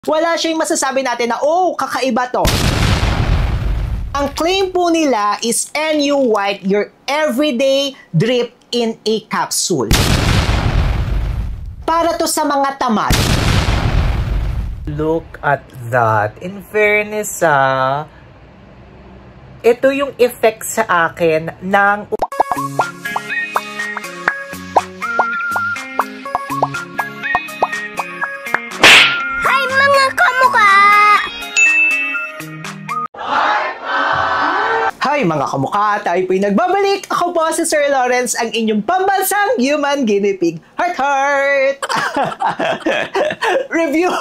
Wala siyang masasabi natin na, oh, kakaiba to. Ang claim po nila is NU White, your everyday drip in a capsule. Para to sa mga tamad. Look at that. In fairness, ito yung effect sa akin ng... Hi mga kamukha! Hi mga kamukha, tayo po'y nagbabalik. Ako po si Sir Lawrence, ang inyong pambansang human guinea pig. Heart, heart! Review!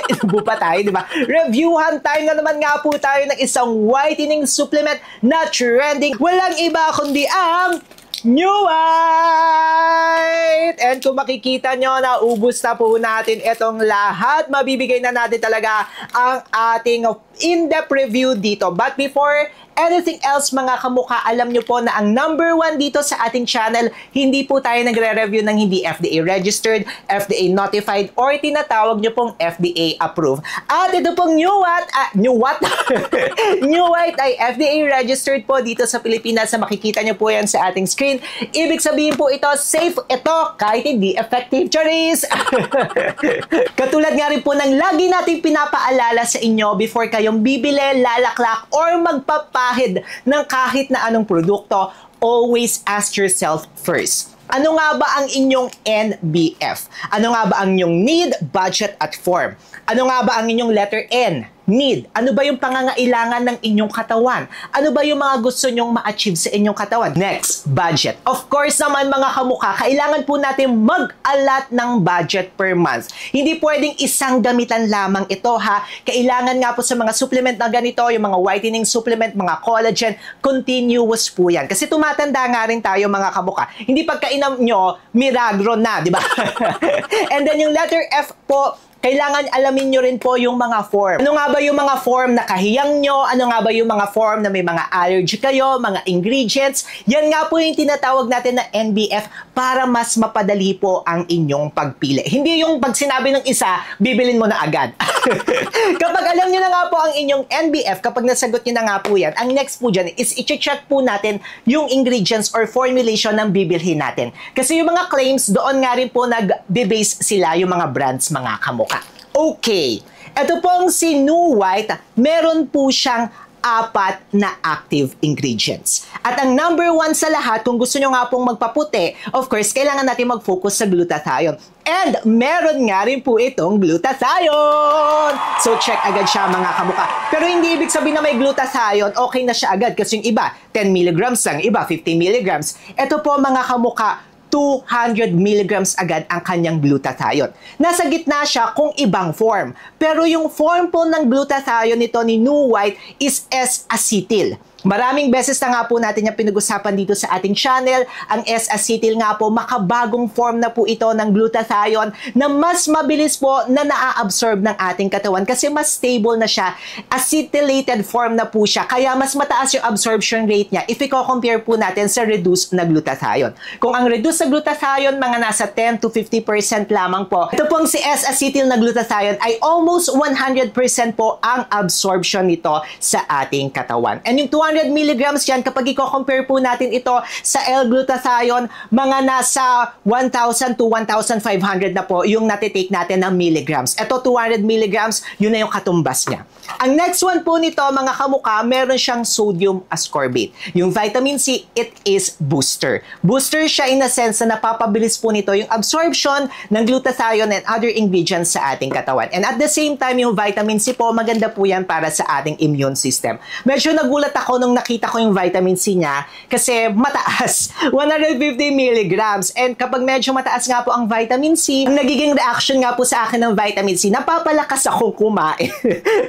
Inubo pa tayo, di ba? Reviewhan tayo na naman nga po tayo ng isang whitening supplement na trending. Walang iba kundi ang New White! And kung makikita nyo, naubos na po natin itong lahat. Mabibigay na natin talaga ang ating in-depth review dito. But before anything else, mga kamukha, alam nyo po na ang #1 dito sa ating channel, hindi po tayo nagre-review ng hindi FDA registered, FDA notified, or tinatawag nyo pong FDA approved. At ito pong New White ay FDA registered po dito sa Pilipinas. Sa makikita nyo po yan sa ating screen. Ibig sabihin po ito, safe ito kahit hindi effective. Charis! Katulad nga rin po ng lagi nating pinapaalala sa inyo before kayong bibili, lalaklak, or magpapahid ng kahit na anong produkto, always ask yourself first. Ano nga ba ang inyong NBF? Ano nga ba ang inyong need, budget, at form? Ano nga ba ang inyong letter N? Need. Ano ba yung pangangailangan ng inyong katawan? Ano ba yung mga gusto nyong ma-achieve sa inyong katawan? Next, budget. Of course naman mga kamukha, kailangan po natin mag-alat ng budget per month. Hindi pwedeng isang gamitan lamang ito ha. Kailangan nga po sa mga supplement na ganito, yung mga whitening supplement, mga collagen, continuous po yan. Kasi tumatanda nga rin tayo mga kamukha. Hindi pagkainom nyo, milagro na, di ba? And then yung letter F po, kailangan alamin nyo rin po yung mga form. Ano nga ba yung mga form na kahiyang nyo? Ano nga ba yung mga form na may mga allergy kayo, mga ingredients? Yan nga po yung tinatawag natin na NBF para mas mapadali po ang inyong pagpili. Hindi yung pag sinabi ng isa, bibilin mo na agad. Kapag alam nyo na nga po ang inyong NBF, kapag nasagot nyo na nga po yan, ang next po dyan is i-check po natin yung ingredients or formulation ng bibilhin natin. Kasi yung mga claims, doon nga rin po nag-base sila yung mga brands, mga kamukha. Okay, ito pong si New White, meron po siyang 4 na active ingredients. At ang #1 sa lahat, kung gusto nyo nga pong magpaputi, of course, kailangan natin mag-focus sa glutathione. And meron nga rin po itong glutathione. So check agad siya mga kamukha. Pero hindi ibig sabihin na may glutathione, okay na siya agad. Kasi yung iba, 10 mg lang, iba 50 mg. Ito po mga kamukha, 200 mg agad ang kanyang glutathione. Nasa gitna siya kung ibang form. Pero yung form po ng glutathione nito ni New White is S-acetyl. Maraming beses na nga po natin yung pinag-usapan dito sa ating channel. Ang S-acetyl nga po, makabagong form na po ito ng glutathione na mas mabilis po na naa-absorb ng ating katawan kasi mas stable na siya. Acetylated form na po siya. Kaya mas mataas yung absorption rate niya if i-compare po natin sa reduced na glutathione. Kung ang reduced na glutathione, mga nasa 10 to 50% lamang po. Ito pong si S-acetyl na glutathione ay almost 100% po ang absorption nito sa ating katawan. And yung 200 mg yan, kapag i-compare po natin ito sa L-glutathione, mga nasa 1,000 to 1,500 na po yung natitake natin ng milligrams. Ito 200 mg, yun na yung katumbas niya. Ang next one po nito, mga kamukha, meron siyang sodium ascorbate. Yung vitamin C, it is booster. Booster siya in a sense na napapabilis po nito yung absorption ng glutathione and other ingredients sa ating katawan. And at the same time, yung vitamin C po, maganda po yan para sa ating immune system. Medyo nagulat ako nung nakita ko yung vitamin C niya kasi mataas, 150 mg. And kapag medyo mataas nga po ang vitamin C, ang nagiging reaction nga po sa akin ng vitamin C, napapalakas akong kumain.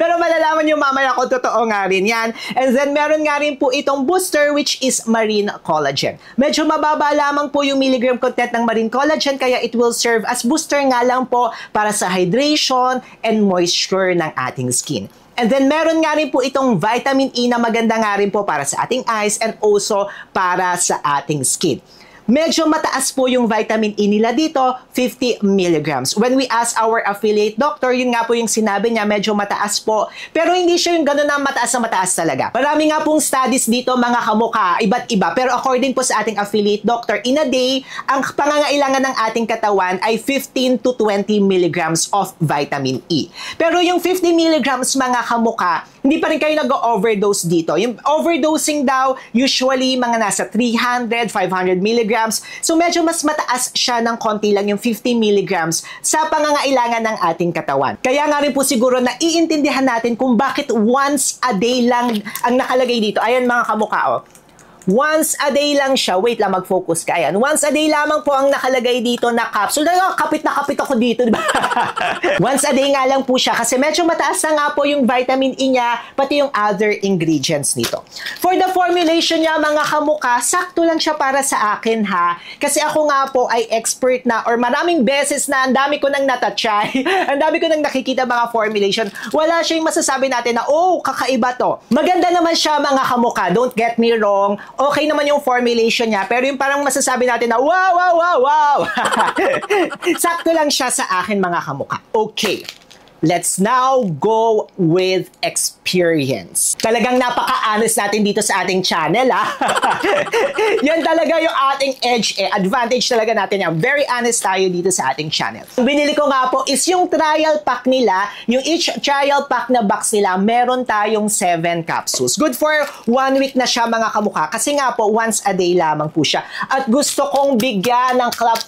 Pero malalaman nyo mamaya kung totoo nga rin yan. And then meron nga rin po itong booster which is marine collagen. Medyo mababa lamang po yung milligram content ng marine collagen kaya it will serve as booster nga lang po para sa hydration and moisture ng ating skin. And then meron nga rin po itong vitamin E na maganda nga rin po para sa ating eyes and also para sa ating skin. medyo mataas po yung vitamin E nila dito, 50 milligrams. When we ask our affiliate doctor, yun nga po yung sinabi niya, medyo mataas po. Pero hindi siya yung gano'n na mataas talaga. Marami nga pong studies dito, mga kamukha, iba't iba. Pero according po sa ating affiliate doctor, in a day, ang pangangailangan ng ating katawan ay 15 to 20 milligrams of vitamin E. Pero yung 50 milligrams, mga kamukha, hindi pa rin kayo nag-overdose dito. Yung overdosing daw, usually mga nasa 300, 500 milligrams. So medyo mas mataas siya ng konti lang yung 50 milligrams sa pangangailangan ng ating katawan. Kaya nga rin po siguro na iintindihan natin kung bakit once a day lang ang nakalagay dito. Ayan mga kamukha, oh. Once a day lang siya. Wait lang, mag-focus ka. Ayan. Once a day lamang po ang nakalagay dito na capsule. Kapit na kapit ako dito, diba? Once a day nga lang po siya kasi medyo mataas na nga po yung vitamin E niya, pati yung other ingredients nito. For the formulation niya, mga kamukha, sakto lang siya para sa akin, ha? Kasi ako nga po ay expert na or maraming beses na ang dami ko nang natatry. Ang dami ko nang nakikita mga formulation. Wala siya yung masasabi natin na, oh, kakaiba to. Maganda naman siya, mga kamukha. Don't get me wrong. Okay naman yung formulation niya, pero yung parang masasabi natin na wow, wow, wow, wow. Sakto lang siya sa akin, mga kamukha. Okay. Let's now go with experience. Talagang napaka-honest natin dito sa ating channel, ha? Yan talaga yung ating edge, advantage talaga natin yan. Very honest tayo dito sa ating channel. Binili ko nga po is yung trial pack nila, yung each trial pack na box nila, meron tayong 7 capsules. Good for 1 week na siya, mga kamukha. Kasi nga po, once a day lamang po siya. At gusto kong bigyan ng clap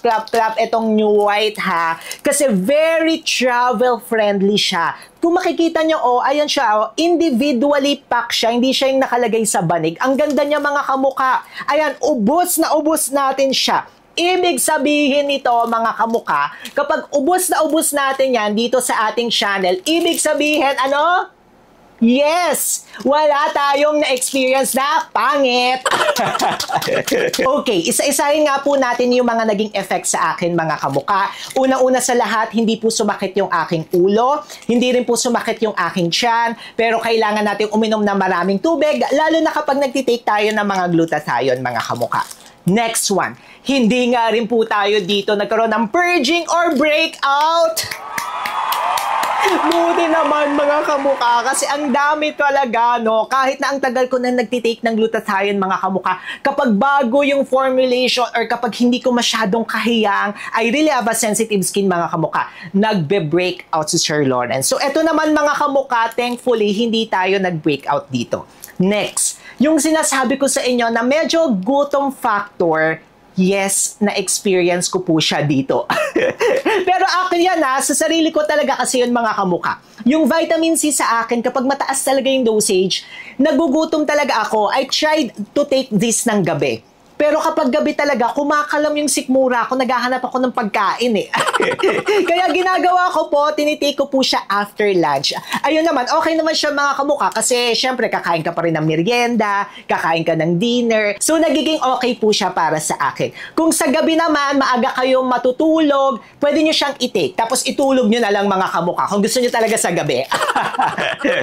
itong New White, ha? Kasi very travel friendly siya. Kung makikita nyo, oh, ayan siya, oh, individually packed siya, hindi siya yung nakalagay sa banig. Ang ganda niya, mga kamukha. Ayan, ubos na ubos natin siya. Ibig sabihin nito, mga kamukha, kapag ubos na ubos natin yan dito sa ating channel, ibig sabihin, ano? Yes! Wala tayong na-experience na pangit! Okay, isa-isahin nga po natin yung mga naging effect sa akin, mga kamukha. Unang-una sa lahat, hindi po sumakit yung aking ulo, hindi rin po sumakit yung aking tiyan, pero kailangan natin uminom ng maraming tubig, lalo na kapag nagtitake tayo ng mga glutathione, mga kamukha. Next one, hindi nga rin po tayo dito nagkaroon ng purging or breakout. Buti naman, mga kamukha, kasi ang dami talaga, no? Kahit na ang tagal ko na nagtitake ng glutathione, mga kamukha, kapag bago yung formulation or kapag hindi ko masyadong kahiyang, I really have a sensitive skin, mga kamukha, nagbe-breakout si Sir Lawrence. So, eto naman, mga kamukha, thankfully, hindi tayo nag-breakout dito. Next, yung sinasabi ko sa inyo na medyo gutom factor, yes, na-experience ko po siya dito. Pero akin yan, ha, sa sarili ko talaga kasi yun, mga kamukha. Yung vitamin C sa akin, kapag mataas talaga yung dosage, nagugutom talaga ako. I tried to take this ng gabi. Pero kapag gabi talaga, kumakalam yung sikmura ko, naghahanap ako ng pagkain, eh. Kaya ginagawa ko po, tinitake ko po siya after lunch. Ayun naman, okay naman siya, mga kamukha, kasi syempre kakain ka pa rin ng merienda, kakain ka ng dinner. So nagiging okay po siya para sa akin. Kung sa gabi naman, maaga kayong matutulog, pwede nyo siyang i-take. Tapos itulog nyo na lang, mga kamukha, kung gusto nyo talaga sa gabi.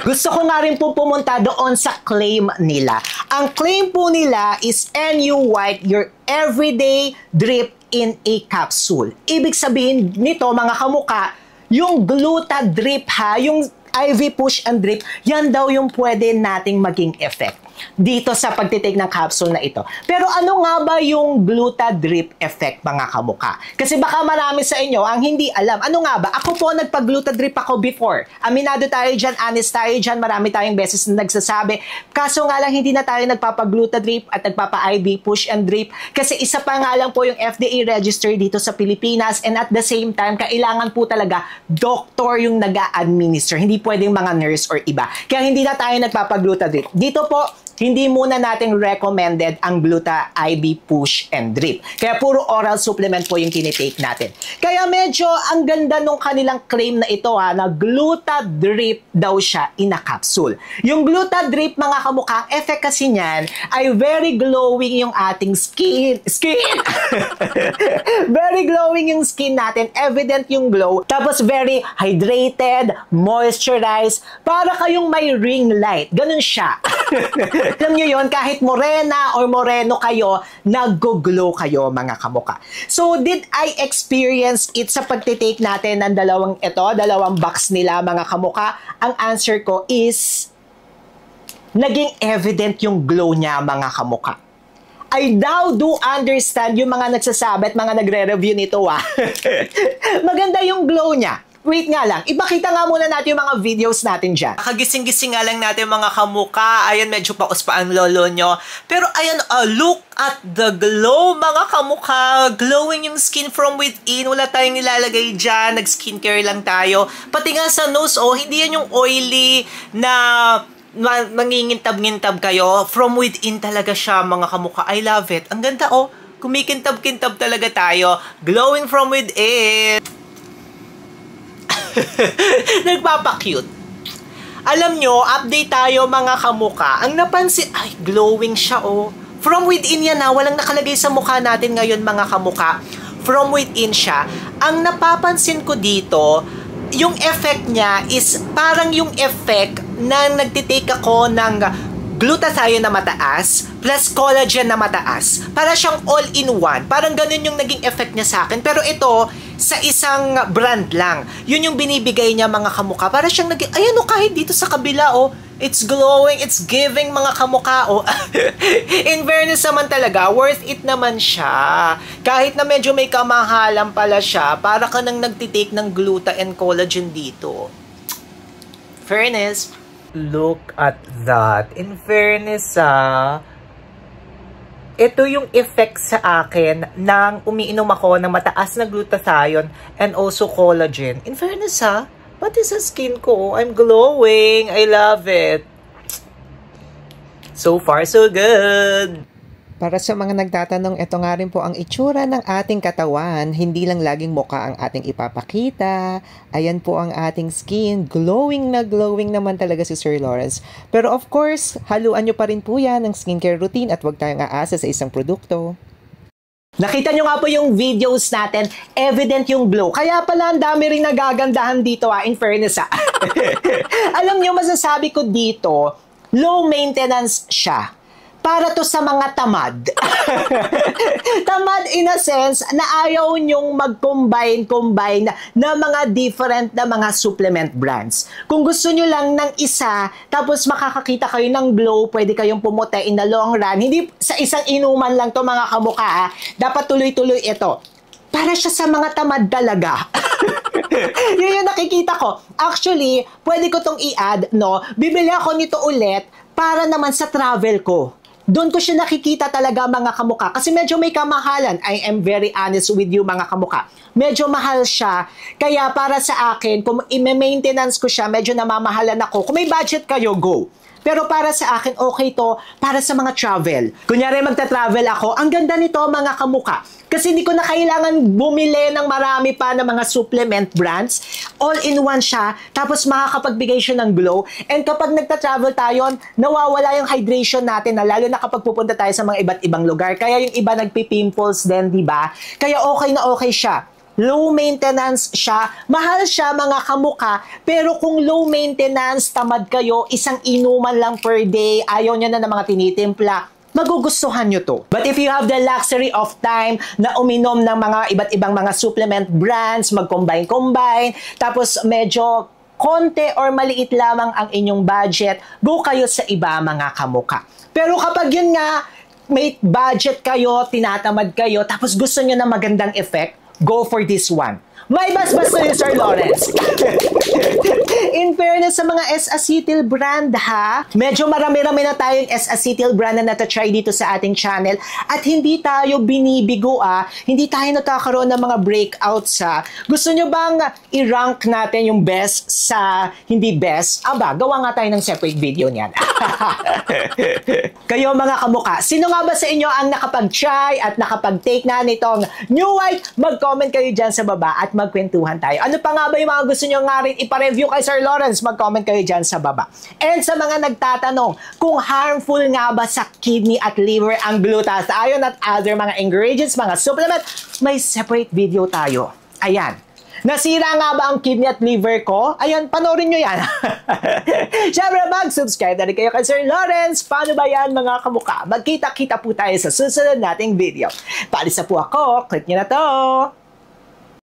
Gusto ko nga rin po pumunta doon sa claim nila. Ang claim po nila is NU White, your everyday drip in a capsule. Ibig sabihin nito, mga kamukha, yung gluta drip, ha, yung IV push and drip, yan daw yung pwede nating maging effect dito sa pagtitake ng capsule na ito. Pero ano nga ba yung gluta drip effect, mga kamukha? Kasi baka marami sa inyo ang hindi alam. Ano nga ba? Ako po, nagpag-gluta drip ako before. Aminado tayo dyan, honest tayo dyan, marami tayong beses na nagsasabi. Kaso nga lang, hindi na tayo nagpapag-gluta drip at nagpapa-IV push and drip. Kasi isa pa nga lang po yung FDA register dito sa Pilipinas, and at the same time, kailangan po talaga doctor yung nag-a-administer. Hindi pwedeng mga nurse or iba. Kaya hindi na tayo nagpapag-gluta drip. Dito po, hindi muna natin recommended ang Gluta IV Push and Drip. Kaya puro oral supplement po yung tinitake natin. Kaya medyo ang ganda nung kanilang claim na ito, ha, na Gluta Drip daw siya in a capsule. Yung Gluta Drip, mga kamukha, effect kasi niyan ay very glowing yung ating skin. Very glowing yung skin natin. Evident yung glow. Tapos very hydrated, moisturized. Para kayong may ring light. Ganun siya. Alam nyo yun, kahit morena or moreno kayo, nag-glow kayo mga kamuka. So, did I experience it sa pagtitake natin ng dalawang box nila mga kamuka? Ang answer ko is, naging evident yung glow niya mga kamuka. I now do understand yung mga nagsasabi at mga nagre-review nito Maganda yung glow niya. Wait nga lang, ipakita nga muna natin yung mga videos natin dyan. Kagising-gising nga lang natin mga kamuka. Ayan, medyo paus pa ang lolo nyo. Pero ayan, look at the glow mga kamuka. Glowing yung skin from within. Wala tayong nilalagay dyan. Nag-skincare lang tayo. Pati nga sa nose, hindi yan yung oily na mangingintab-ngintab kayo. From within talaga siya mga kamuka. I love it. Ang ganda kumikintab-kintab talaga tayo. Glowing from within. Nagpapa-cute. Alam nyo, update tayo mga kamuka. Ang napansin, ay glowing siya From within yan walang nakalagay sa mukha natin ngayon mga kamuka. From within siya. Ang napapansin ko dito, yung effect niya is parang yung effect na nagtitake ako ng glutathione na mataas plus collagen na mataas. Para siyang all-in-one. Parang ganun yung naging effect niya sa akin. Pero ito, sa isang brand lang. Yun yung binibigay niya mga kamuka. Para siyang naging, ayan kahit dito sa kabila it's glowing, it's giving mga kamuka In fairness naman talaga, worth it naman siya. Kahit na medyo may kamahalan pala siya, para ka nang nagtitake ng gluta and collagen dito. Fairness. Look at that. In fairness, ito yung effect sa akin nang umiinom ako ng mataas na glutathione and also collagen. In fairness, pati sa skin ko, I'm glowing. I love it. So far, so good. Para sa mga nagtatanong, ito nga rin po ang itsura ng ating katawan. Hindi lang laging mukha ang ating ipapakita. Ayan po ang ating skin. Glowing na glowing naman talaga si Sir Lawrence. Pero of course, haluan nyo pa rin po yan ng skincare routine at huwag tayong aasa sa isang produkto. Nakita nyo nga po yung videos natin, evident yung glow. Kaya pala ang dami rin nagagandahan dito in fairness Alam nyo, masasabi ko dito, low maintenance siya. Para to sa mga tamad. Tamad in a sense na ayaw nyong mag-combine na mga different na mga supplement brands. Kung gusto nyo lang ng isa, tapos makakakita kayo ng glow, pwede kayong pumunta in the long run. Hindi sa isang inuman lang to mga kamuka. Dapat tuloy-tuloy ito. Para siya sa mga tamad talaga. Yun yung nakikita ko. Actually, pwede ko tong i-add, bibili ako nito ulit para naman sa travel ko. Doon ko siya nakikita talaga mga kamuka. Kasi medyo may kamahalan. I am very honest with you mga kamuka. Medyo mahal siya. Kaya para sa akin, kung i-maintenance ko siya, medyo namamahalan ako. Kung may budget kayo, go. Pero para sa akin, okay to para sa mga travel. Kunyari magta-travel ako, ang ganda nito mga kamuka. Kasi hindi ko na kailangan bumili ng marami pa ng mga supplement brands. All-in-one siya. Tapos makakapagbigay siya ng glow. And kapag nagta-travel tayo, nawawala yung hydration natin na lalo na kapag pupunta tayo sa mga iba't ibang lugar. Kaya yung iba nagpipimples din, di ba? Kaya okay na okay siya. Low maintenance siya. Mahal siya mga kamuka. Pero kung low maintenance, tamad kayo, isang inuman lang per day, ayaw niya na ng mga tinitimpla, magugustuhan nyo to. But if you have the luxury of time na uminom ng mga iba't ibang mga supplement brands, mag-combine, tapos medyo konti or maliit lamang ang inyong budget, go kayo sa iba mga kamuka. Pero kapag yun nga, may budget kayo, tinatamad kayo, tapos gusto nyo na magandang effect, go for this one. May basbas na yun, Sir Lawrence. In fairness sa mga S-acetyl brand medyo marami-rami na tayong S-acetyl brand na natatry dito sa ating channel at hindi tayo binibigo hindi tayo nagkakaroon ng mga breakouts Gusto nyo bang i-rank natin yung best sa hindi best? Gawa nga tayo ng separate video niyan. Kayo mga kamuka, sino nga ba sa inyo ang nakapag-try at nakapag-take na nitong New White? Mag-comment kayo dyan sa baba at magkwentuhan tayo. Ano pa nga ba yung mga gusto nyo nga rin ipa-review kay Sir Lawrence? Mag-comment kayo dyan sa baba. And sa mga nagtatanong kung harmful nga ba sa kidney at liver ang glutathione at other mga ingredients, mga supplement, may separate video tayo. Ayan. Nasira nga ba ang kidney at liver ko? Ayan, panoorin nyo yan. Siyempre, mag-subscribe na rin kayo kay Sir Lawrence. Paano ba yan mga kamukha? Magkita-kita po tayo sa susunod nating video. Paalis na po ako. Click nyo na to.